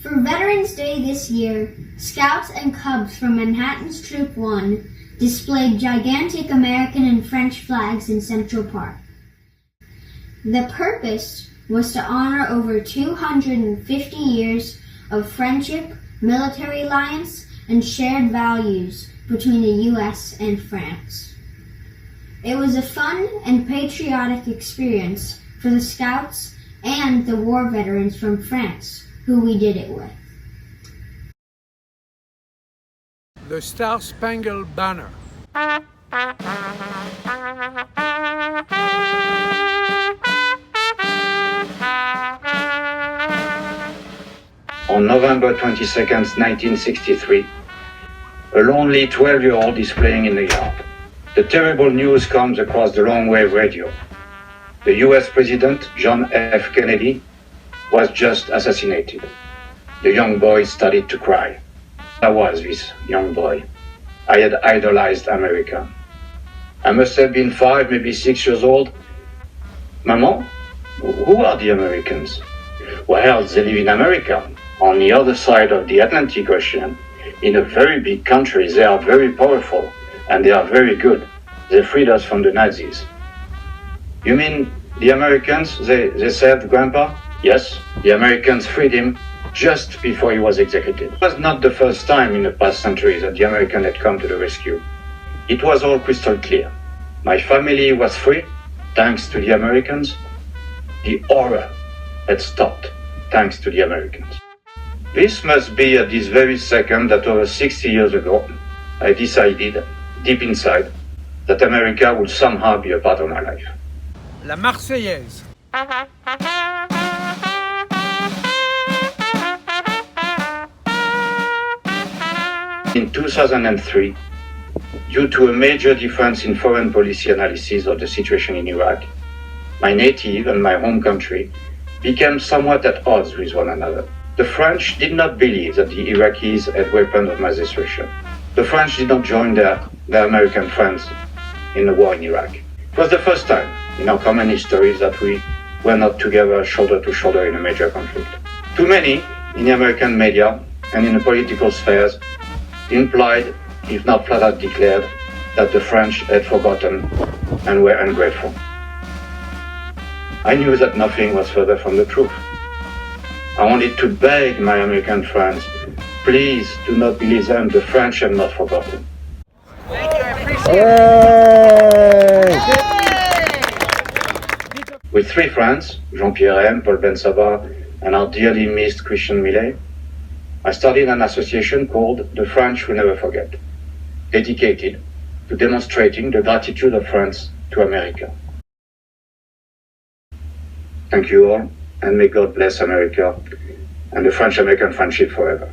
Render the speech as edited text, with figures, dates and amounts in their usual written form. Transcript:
For Veterans Day this year, Scouts and Cubs from Manhattan's Troop 1 displayed gigantic American and French flags in Central Park. The purpose was to honor over 250 years of friendship, military alliance, and shared values between the U.S. and France. It was a fun and patriotic experience for the Scouts and the war veterans from France, who we did it with. The Star-Spangled Banner. On November 22nd, 1963, a lonely 12-year-old is playing in the yard. The terrible news comes across the long-wave radio. The US President, John F. Kennedy, was just assassinated. The young boy started to cry. I was this young boy. I had idolized America. I must have been 5, maybe 6 years old. Maman, who are the Americans? Well, they live in America, on the other side of the Atlantic Ocean, in a very big country. They are very powerful, and they are very good. They freed us from the Nazis. You mean the Americans, they saved Grandpa? Yes, the Americans freed him just before he was executed. It was not the first time in the past centuries that the Americans had come to the rescue. It was all crystal clear. My family was free, thanks to the Americans. The horror had stopped, thanks to the Americans. This must be at this very second that over 60 years ago, I decided, deep inside, that America would somehow be a part of my life. La Marseillaise. In 2003, due to a major difference in foreign policy analysis of the situation in Iraq, my native and my home country became somewhat at odds with one another. The French did not believe that the Iraqis had weapons of mass destruction. The French did not join their American friends in the war in Iraq. It was the first time in our common history that we were not together shoulder to shoulder in a major conflict. Too many in the American media and in the political spheres implied, if not flat out declared, that the French had forgotten and were ungrateful. I knew that nothing was further from the truth. I wanted to beg my American friends, please do not believe them, the French have not forgotten. Thank you, I appreciate it. With 3 friends, Jean-Pierre M., Paul Ben Sabah, and our dearly missed Christian Millet, I started an association called The French Will Never Forget, dedicated to demonstrating the gratitude of France to America. Thank you all, and may God bless America and the French-American friendship forever.